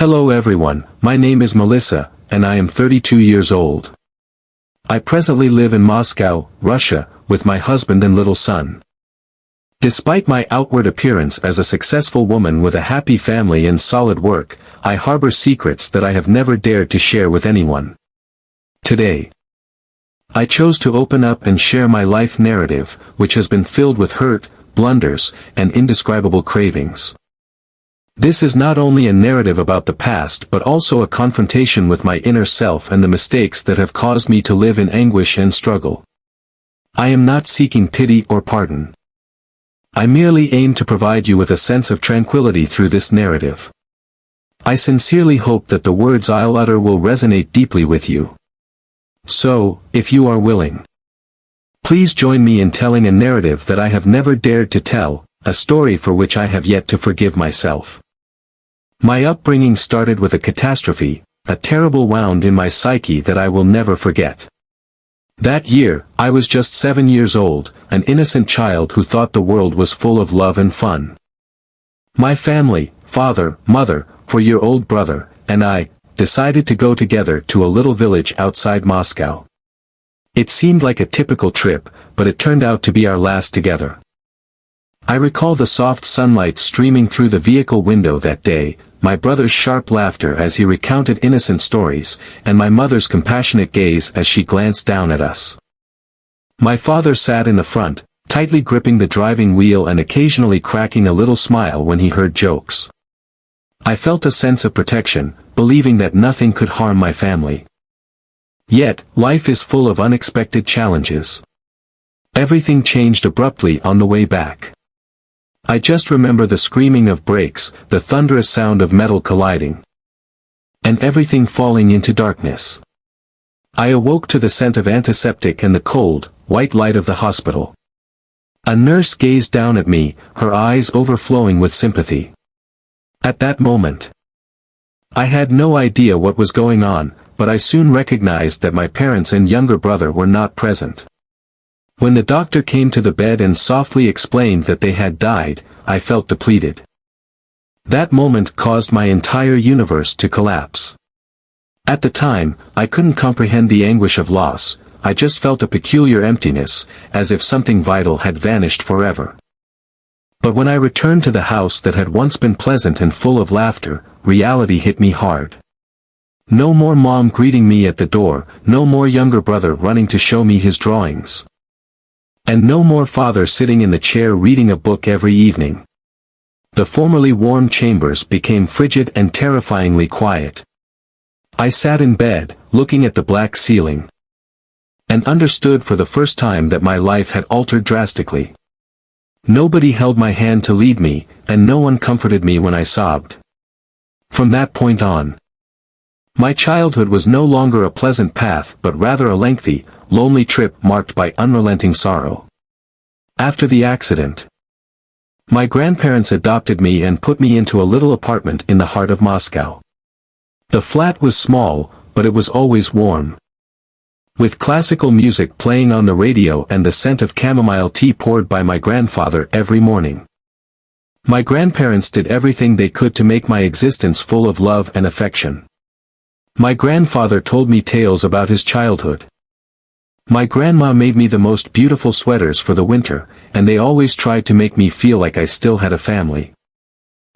Hello everyone, my name is Melissa, and I am 32 years old. I presently live in Moscow, Russia, with my husband and little son. Despite my outward appearance as a successful woman with a happy family and solid work, I harbor secrets that I have never dared to share with anyone. Today, I chose to open up and share my life narrative, which has been filled with hurt, blunders, and indescribable cravings. This is not only a narrative about the past but also a confrontation with my inner self and the mistakes that have caused me to live in anguish and struggle. I am not seeking pity or pardon. I merely aim to provide you with a sense of tranquility through this narrative. I sincerely hope that the words I'll utter will resonate deeply with you. So, if you are willing, please join me in telling a narrative that I have never dared to tell, a story for which I have yet to forgive myself. My upbringing started with a catastrophe, a terrible wound in my psyche that I will never forget. That year, I was just 7 years old, an innocent child who thought the world was full of love and fun. My family, father, mother, 4-year-old brother, and I, decided to go together to a little village outside Moscow. It seemed like a typical trip, but it turned out to be our last together. I recall the soft sunlight streaming through the vehicle window that day, my brother's sharp laughter as he recounted innocent stories, and my mother's compassionate gaze as she glanced down at us. My father sat in the front, tightly gripping the driving wheel and occasionally cracking a little smile when he heard jokes. I felt a sense of protection, believing that nothing could harm my family. Yet, life is full of unexpected challenges. Everything changed abruptly on the way back. I just remember the screaming of brakes, the thunderous sound of metal colliding, and everything falling into darkness. I awoke to the scent of antiseptic and the cold, white light of the hospital. A nurse gazed down at me, her eyes overflowing with sympathy. At that moment, I had no idea what was going on, but I soon recognized that my parents and younger brother were not present. When the doctor came to the bed and softly explained that they had died, I felt depleted. That moment caused my entire universe to collapse. At the time, I couldn't comprehend the anguish of loss, I just felt a peculiar emptiness, as if something vital had vanished forever. But when I returned to the house that had once been pleasant and full of laughter, reality hit me hard. No more mom greeting me at the door, no more younger brother running to show me his drawings. And no more father sitting in the chair reading a book every evening. The formerly warm chambers became frigid and terrifyingly quiet. I sat in bed, looking at the black ceiling, and understood for the first time that my life had altered drastically. Nobody held my hand to lead me, and no one comforted me when I sobbed. From that point on, my childhood was no longer a pleasant path but rather a lengthy, lonely trip marked by unrelenting sorrow. After the accident, my grandparents adopted me and put me into a little apartment in the heart of Moscow. The flat was small, but it was always warm, with classical music playing on the radio and the scent of chamomile tea poured by my grandfather every morning. My grandparents did everything they could to make my existence full of love and affection. My grandfather told me tales about his childhood. My grandma made me the most beautiful sweaters for the winter, and they always tried to make me feel like I still had a family.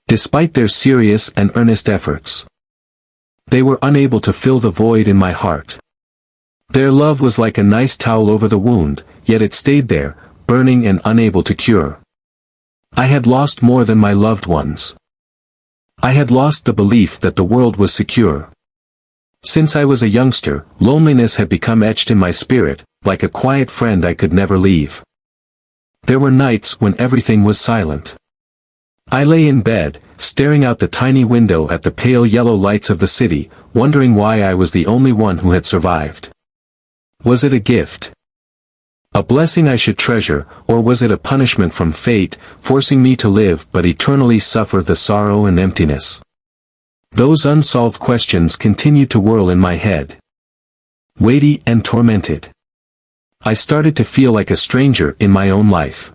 Despite their serious and earnest efforts, they were unable to fill the void in my heart. Their love was like a nice towel over the wound, yet it stayed there, burning and unable to cure. I had lost more than my loved ones. I had lost the belief that the world was secure. Since I was a youngster, loneliness had become etched in my spirit, like a quiet friend I could never leave. There were nights when everything was silent. I lay in bed, staring out the tiny window at the pale yellow lights of the city, wondering why I was the only one who had survived. Was it a gift, a blessing I should treasure, or was it a punishment from fate, forcing me to live but eternally suffer the sorrow and emptiness? Those unsolved questions continued to whirl in my head, weighty and tormented. I started to feel like a stranger in my own life.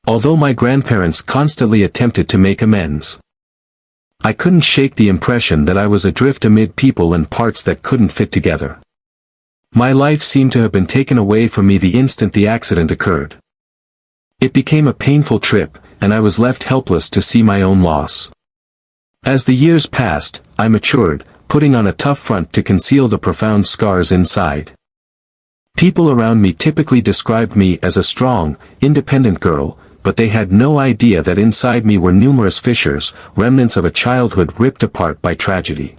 Although my grandparents constantly attempted to make amends, I couldn't shake the impression that I was adrift amid people and parts that couldn't fit together. My life seemed to have been taken away from me the instant the accident occurred. It became a painful trip, and I was left helpless to see my own loss. As the years passed, I matured, putting on a tough front to conceal the profound scars inside. People around me typically described me as a strong, independent girl, but they had no idea that inside me were numerous fissures, remnants of a childhood ripped apart by tragedy.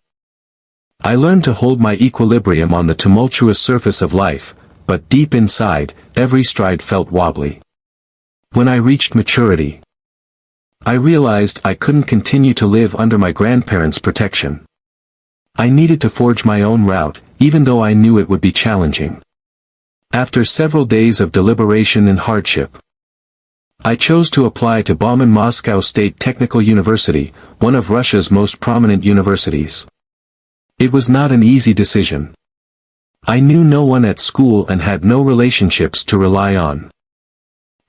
I learned to hold my equilibrium on the tumultuous surface of life, but deep inside, every stride felt wobbly. When I reached maturity, I realized I couldn't continue to live under my grandparents' protection. I needed to forge my own route, even though I knew it would be challenging. After several days of deliberation and hardship, I chose to apply to Bauman Moscow State Technical University, one of Russia's most prominent universities. It was not an easy decision. I knew no one at school and had no relationships to rely on.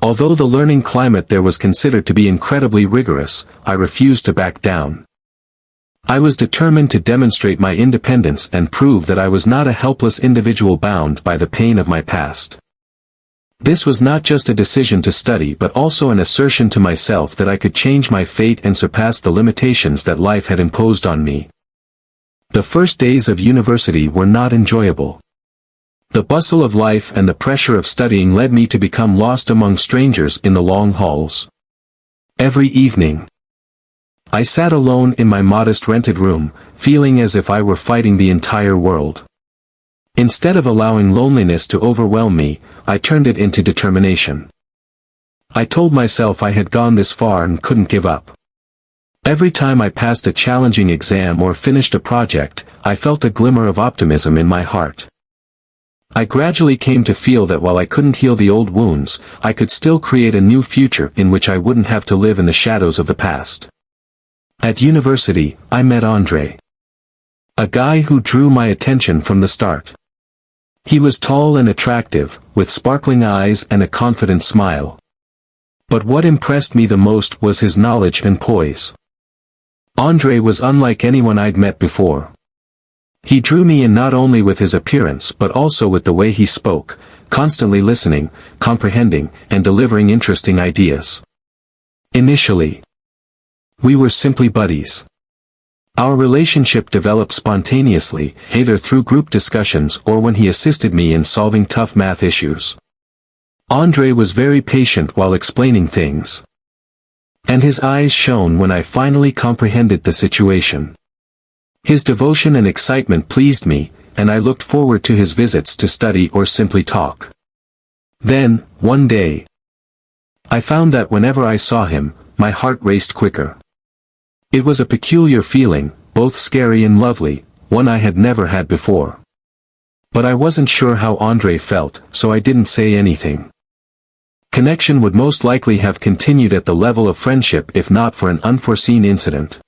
Although the learning climate there was considered to be incredibly rigorous, I refused to back down. I was determined to demonstrate my independence and prove that I was not a helpless individual bound by the pain of my past. This was not just a decision to study but also an assertion to myself that I could change my fate and surpass the limitations that life had imposed on me. The first days of university were not enjoyable. The bustle of life and the pressure of studying led me to become lost among strangers in the long halls. Every evening, I sat alone in my modest rented room, feeling as if I were fighting the entire world. Instead of allowing loneliness to overwhelm me, I turned it into determination. I told myself I had gone this far and couldn't give up. Every time I passed a challenging exam or finished a project, I felt a glimmer of optimism in my heart. I gradually came to feel that while I couldn't heal the old wounds, I could still create a new future in which I wouldn't have to live in the shadows of the past. At university, I met Andre. A guy who drew my attention from the start. He was tall and attractive, with sparkling eyes and a confident smile. But what impressed me the most was his knowledge and poise. Andre was unlike anyone I'd met before. He drew me in not only with his appearance but also with the way he spoke, constantly listening, comprehending, and delivering interesting ideas. Initially, we were simply buddies. Our relationship developed spontaneously, either through group discussions or when he assisted me in solving tough math issues. Andre was very patient while explaining things. And his eyes shone when I finally comprehended the situation. His devotion and excitement pleased me, and I looked forward to his visits to study or simply talk. Then, one day, I found that whenever I saw him, my heart raced quicker. It was a peculiar feeling, both scary and lovely, one I had never had before. But I wasn't sure how Andre felt, so I didn't say anything. Connection would most likely have continued at the level of friendship if not for an unforeseen incident.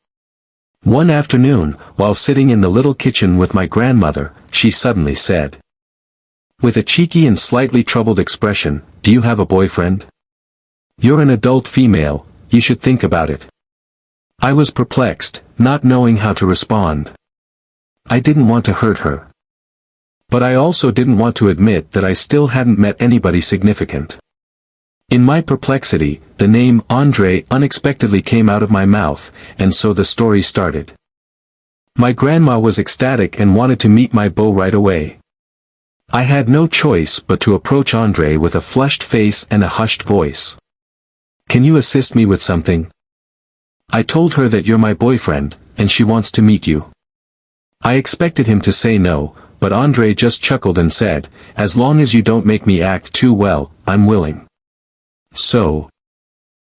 One afternoon, while sitting in the little kitchen with my grandmother, she suddenly said, with a cheeky and slightly troubled expression, "Do you have a boyfriend? You're an adult female, you should think about it." I was perplexed, not knowing how to respond. I didn't want to hurt her. But I also didn't want to admit that I still hadn't met anybody significant. In my perplexity, the name Andre unexpectedly came out of my mouth, and so the story started. My grandma was ecstatic and wanted to meet my beau right away. I had no choice but to approach Andre with a flushed face and a hushed voice. "Can you assist me with something? I told her that you're my boyfriend, and she wants to meet you." I expected him to say no, but Andre just chuckled and said, "As long as you don't make me act too well, I'm willing. So,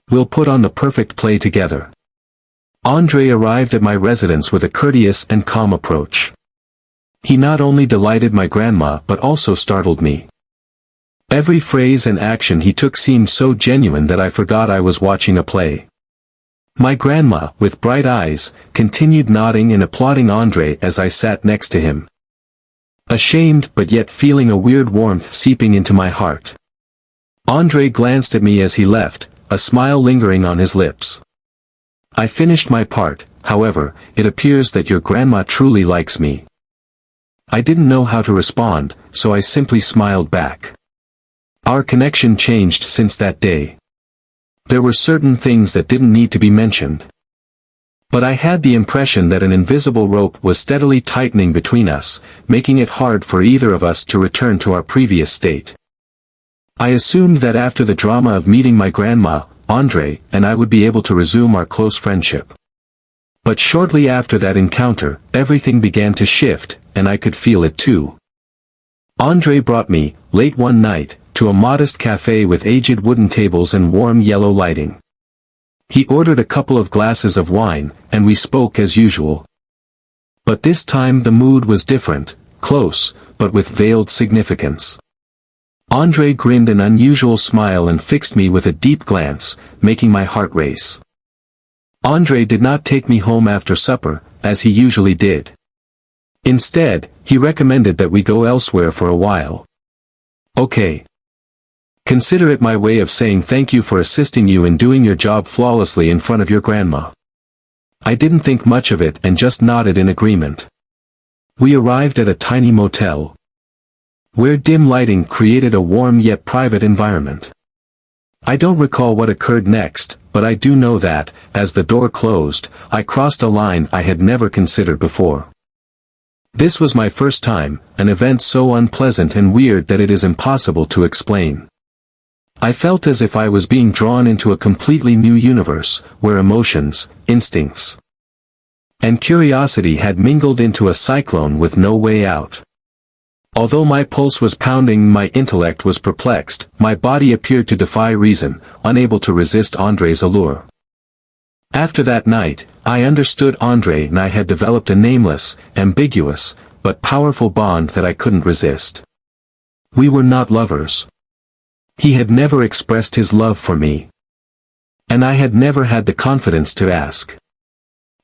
we'll put on the perfect play together." Andre arrived at my residence with a courteous and calm approach. He not only delighted my grandma but also startled me. Every phrase and action he took seemed so genuine that I forgot I was watching a play. My grandma, with bright eyes, continued nodding and applauding Andre as I sat next to him. Ashamed but yet feeling a weird warmth seeping into my heart. Andre glanced at me as he left, a smile lingering on his lips. I finished my part, however, it appears that your grandma truly likes me. I didn't know how to respond, so I simply smiled back. Our connection changed since that day. There were certain things that didn't need to be mentioned. But I had the impression that an invisible rope was steadily tightening between us, making it hard for either of us to return to our previous state. I assumed that after the drama of meeting my grandma, Andre and I would be able to resume our close friendship. But shortly after that encounter, everything began to shift, and I could feel it too. Andre brought me, late one night, to a modest cafe with aged wooden tables and warm yellow lighting. He ordered a couple of glasses of wine, and we spoke as usual. But this time the mood was different, close, but with veiled significance. Andre grinned an unusual smile and fixed me with a deep glance, making my heart race. Andre did not take me home after supper, as he usually did. Instead, he recommended that we go elsewhere for a while. Okay. Consider it my way of saying thank you for assisting you in doing your job flawlessly in front of your grandma. I didn't think much of it and just nodded in agreement. We arrived at a tiny motel, where dim lighting created a warm yet private environment. I don't recall what occurred next, but I do know that, as the door closed, I crossed a line I had never considered before. This was my first time, an event so unpleasant and weird that it is impossible to explain. I felt as if I was being drawn into a completely new universe, where emotions, instincts, and curiosity had mingled into a cyclone with no way out. Although my pulse was pounding, my intellect was perplexed, my body appeared to defy reason, unable to resist Andre's allure. After that night, I understood Andre and I had developed a nameless, ambiguous, but powerful bond that I couldn't resist. We were not lovers. He had never expressed his love for me. And I had never had the confidence to ask.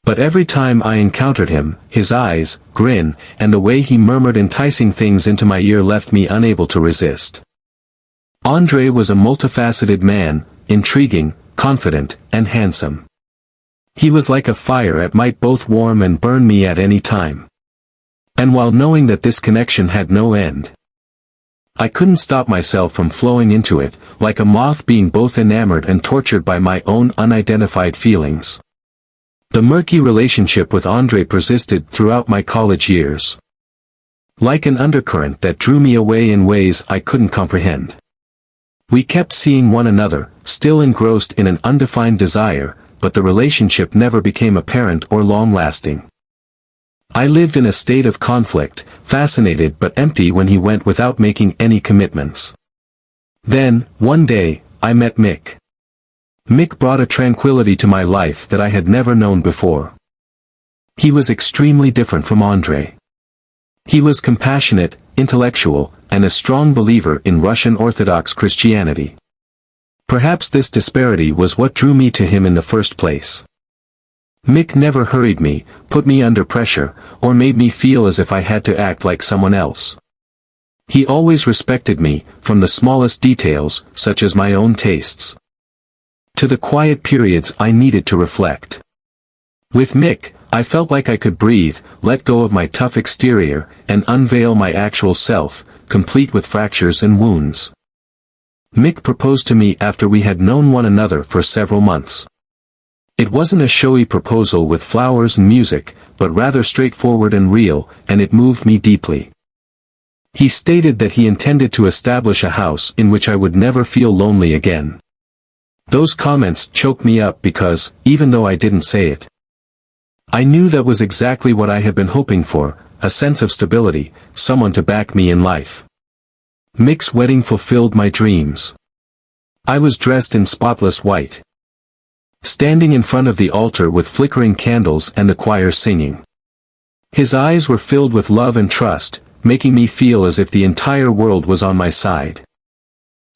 But every time I encountered him, his eyes, grin, and the way he murmured enticing things into my ear left me unable to resist. Andre was a multifaceted man, intriguing, confident, and handsome. He was like a fire that might both warm and burn me at any time. And while knowing that this connection had no end, I couldn't stop myself from flowing into it, like a moth being both enamored and tortured by my own unidentified feelings. The murky relationship with Andre persisted throughout my college years, like an undercurrent that drew me away in ways I couldn't comprehend. We kept seeing one another, still engrossed in an undefined desire, but the relationship never became apparent or long-lasting. I lived in a state of conflict, fascinated but empty when he went without making any commitments. Then, one day, I met Mick. Mick brought a tranquility to my life that I had never known before. He was extremely different from Andre. He was compassionate, intellectual, and a strong believer in Russian Orthodox Christianity. Perhaps this disparity was what drew me to him in the first place. Mick never hurried me, put me under pressure, or made me feel as if I had to act like someone else. He always respected me, from the smallest details, such as my own tastes, to the quiet periods I needed to reflect. With Mick, I felt like I could breathe, let go of my tough exterior, and unveil my actual self, complete with fractures and wounds. Mick proposed to me after we had known one another for several months. It wasn't a showy proposal with flowers and music, but rather straightforward and real, and it moved me deeply. He stated that he intended to establish a house in which I would never feel lonely again. Those comments choked me up because, even though I didn't say it, I knew that was exactly what I had been hoping for, a sense of stability, someone to back me in life. Mick's wedding fulfilled my dreams. I was dressed in spotless white, standing in front of the altar with flickering candles and the choir singing. His eyes were filled with love and trust, making me feel as if the entire world was on my side.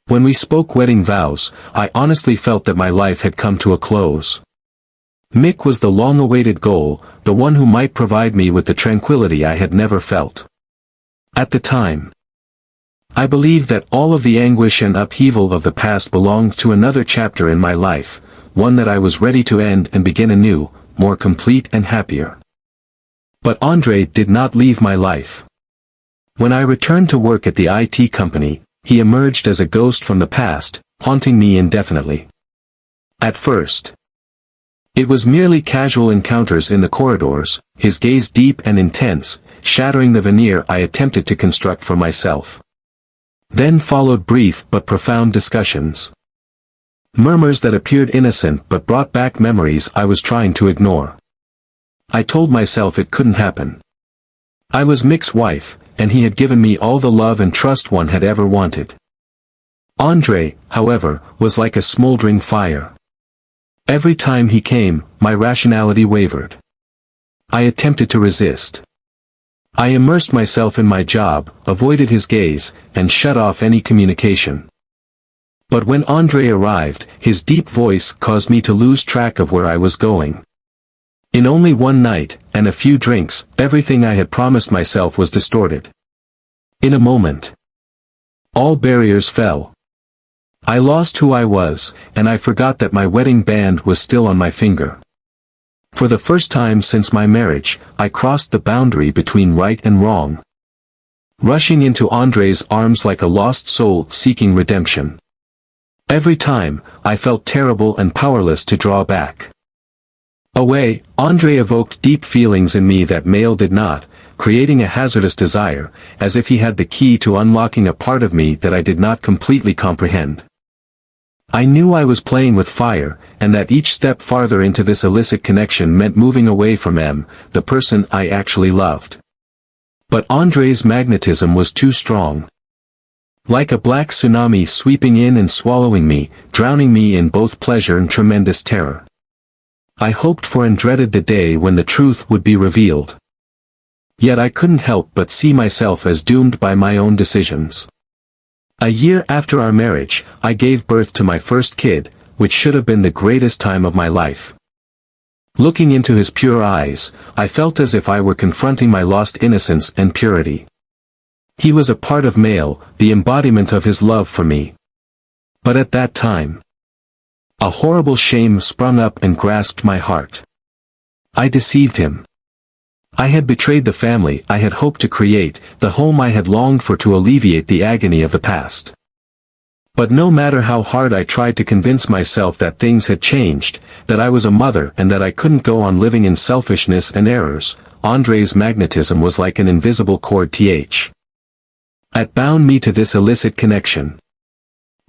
When we spoke wedding vows, I honestly felt that my life had come to a close. Mick was the long-awaited goal, the one who might provide me with the tranquility I had never felt. At the time, I believed that all of the anguish and upheaval of the past belonged to another chapter in my life, one that I was ready to end and begin anew, more complete and happier. But Andre did not leave my life. When I returned to work at the IT company, he emerged as a ghost from the past, haunting me indefinitely. At first, it was merely casual encounters in the corridors, his gaze deep and intense, shattering the veneer I attempted to construct for myself. Then followed brief but profound discussions. Murmurs that appeared innocent but brought back memories I was trying to ignore. I told myself it couldn't happen. I was Mick's wife, and he had given me all the love and trust one had ever wanted. Andre, however, was like a smoldering fire. Every time he came, my rationality wavered. I attempted to resist. I immersed myself in my job, avoided his gaze, and shut off any communication. But when Andre arrived, his deep voice caused me to lose track of where I was going. In only one night, and a few drinks, everything I had promised myself was distorted. In a moment, all barriers fell. I lost who I was, and I forgot that my wedding band was still on my finger. For the first time since my marriage, I crossed the boundary between right and wrong. Rushing into Andre's arms like a lost soul seeking redemption. Every time, I felt terrible and powerless to draw back. Away, Andre evoked deep feelings in me that male did not, creating a hazardous desire, as if he had the key to unlocking a part of me that I did not completely comprehend. I knew I was playing with fire, and that each step farther into this illicit connection meant moving away from the person I actually loved. But Andre's magnetism was too strong. Like a black tsunami sweeping in and swallowing me, drowning me in both pleasure and tremendous terror. I hoped for and dreaded the day when the truth would be revealed. Yet I couldn't help but see myself as doomed by my own decisions. A year after our marriage, I gave birth to my first kid, which should have been the greatest time of my life. Looking into his pure eyes, I felt as if I were confronting my lost innocence and purity. He was a part of male, the embodiment of his love for me. But at that time, a horrible shame sprung up and grasped my heart. I deceived him. I had betrayed the family I had hoped to create, the home I had longed for to alleviate the agony of the past. But no matter how hard I tried to convince myself that things had changed, that I was a mother and that I couldn't go on living in selfishness and errors, Andre's magnetism was like an invisible cord that bound me to this illicit connection.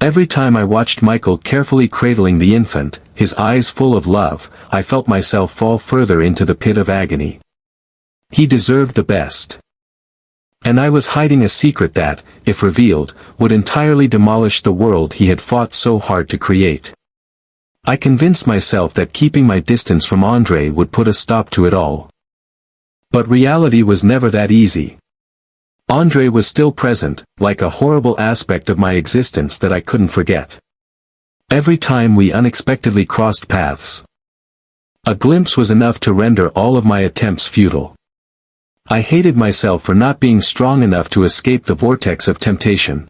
Every time I watched Michael carefully cradling the infant, his eyes full of love, I felt myself fall further into the pit of agony. He deserved the best. And I was hiding a secret that, if revealed, would entirely demolish the world he had fought so hard to create. I convinced myself that keeping my distance from Andre would put a stop to it all. But reality was never that easy. Andre was still present, like a horrible aspect of my existence that I couldn't forget. Every time we unexpectedly crossed paths, a glimpse was enough to render all of my attempts futile. I hated myself for not being strong enough to escape the vortex of temptation.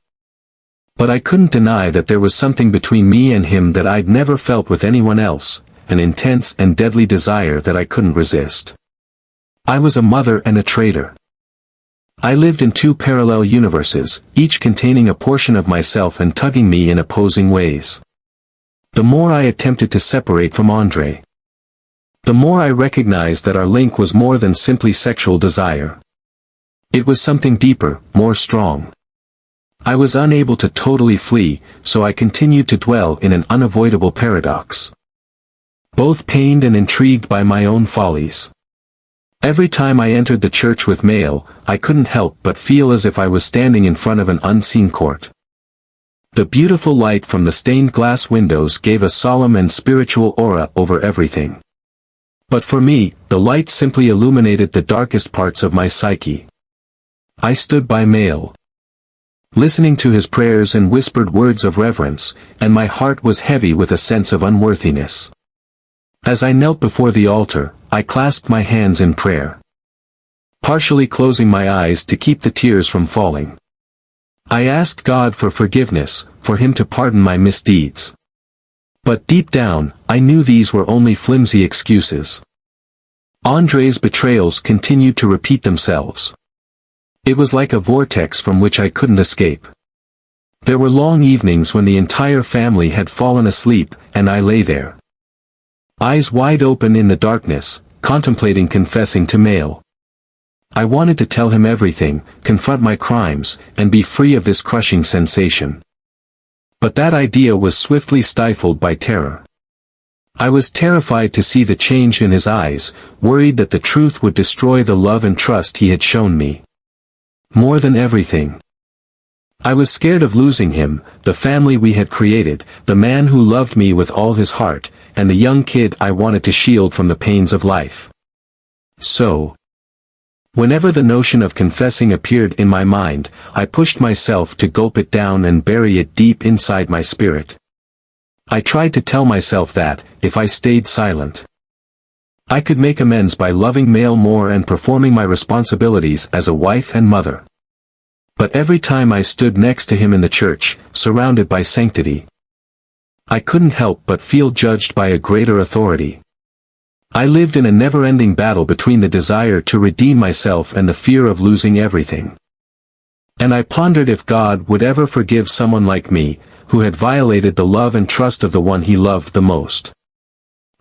But I couldn't deny that there was something between me and him that I'd never felt with anyone else, an intense and deadly desire that I couldn't resist. I was a mother and a traitor. I lived in two parallel universes, each containing a portion of myself and tugging me in opposing ways. The more I attempted to separate from Andre, the more I recognized that our link was more than simply sexual desire. It was something deeper, more strong. I was unable to totally flee, so I continued to dwell in an unavoidable paradox. Both pained and intrigued by my own follies. Every time I entered the church with Mail, I couldn't help but feel as if I was standing in front of an unseen court. The beautiful light from the stained glass windows gave a solemn and spiritual aura over everything. But for me, the light simply illuminated the darkest parts of my psyche. I stood by Mail, listening to his prayers and whispered words of reverence, and my heart was heavy with a sense of unworthiness. As I knelt before the altar, I clasped my hands in prayer, partially closing my eyes to keep the tears from falling. I asked God for forgiveness, for him to pardon my misdeeds. But deep down, I knew these were only flimsy excuses. Andre's betrayals continued to repeat themselves. It was like a vortex from which I couldn't escape. There were long evenings when the entire family had fallen asleep, and I lay there, eyes wide open in the darkness, contemplating confessing to Mail. I wanted to tell him everything, confront my crimes, and be free of this crushing sensation. But that idea was swiftly stifled by terror. I was terrified to see the change in his eyes, worried that the truth would destroy the love and trust he had shown me. More than everything, I was scared of losing him, the family we had created, the man who loved me with all his heart, and the young kid I wanted to shield from the pains of life. So, whenever the notion of confessing appeared in my mind, I pushed myself to gulp it down and bury it deep inside my spirit. I tried to tell myself that, if I stayed silent, I could make amends by loving Mail more and performing my responsibilities as a wife and mother. But every time I stood next to him in the church, surrounded by sanctity, I couldn't help but feel judged by a greater authority. I lived in a never-ending battle between the desire to redeem myself and the fear of losing everything. And I pondered if God would ever forgive someone like me, who had violated the love and trust of the one he loved the most.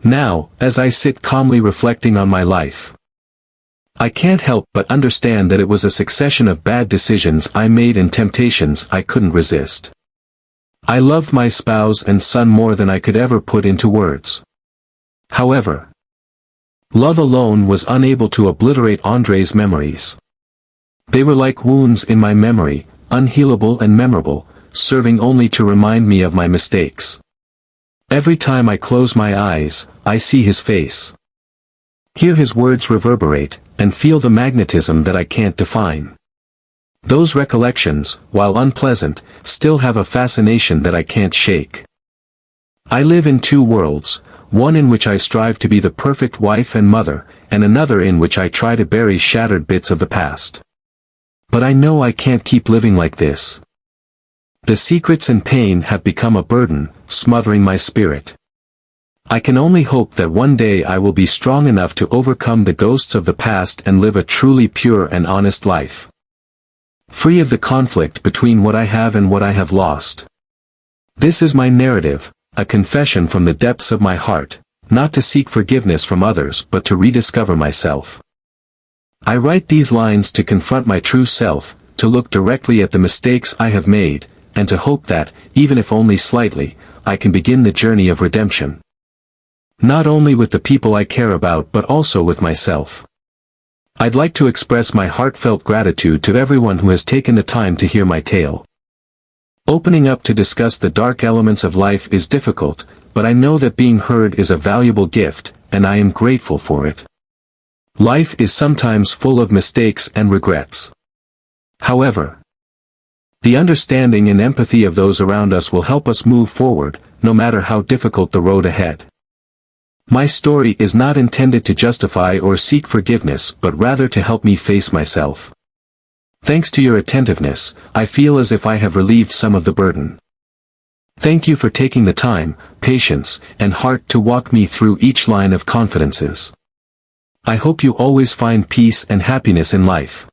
Now, as I sit calmly reflecting on my life, I can't help but understand that it was a succession of bad decisions I made and temptations I couldn't resist. I loved my spouse and son more than I could ever put into words. However, love alone was unable to obliterate Andre's memories. They were like wounds in my memory, unhealable and memorable, serving only to remind me of my mistakes. Every time I close my eyes, I see his face, hear his words reverberate, and feel the magnetism that I can't define. Those recollections, while unpleasant, still have a fascination that I can't shake. I live in two worlds, one in which I strive to be the perfect wife and mother, and another in which I try to bury shattered bits of the past. But I know I can't keep living like this. The secrets and pain have become a burden, smothering my spirit. I can only hope that one day I will be strong enough to overcome the ghosts of the past and live a truly pure and honest life, free of the conflict between what I have and what I have lost. This is my narrative, a confession from the depths of my heart, not to seek forgiveness from others but to rediscover myself. I write these lines to confront my true self, to look directly at the mistakes I have made, and to hope that, even if only slightly, I can begin the journey of redemption. Not only with the people I care about but also with myself. I'd like to express my heartfelt gratitude to everyone who has taken the time to hear my tale. Opening up to discuss the dark elements of life is difficult, but I know that being heard is a valuable gift, and I am grateful for it. Life is sometimes full of mistakes and regrets. However, the understanding and empathy of those around us will help us move forward, no matter how difficult the road ahead. My story is not intended to justify or seek forgiveness but rather to help me face myself. Thanks to your attentiveness, I feel as if I have relieved some of the burden. Thank you for taking the time, patience, and heart to walk me through each line of confidences. I hope you always find peace and happiness in life.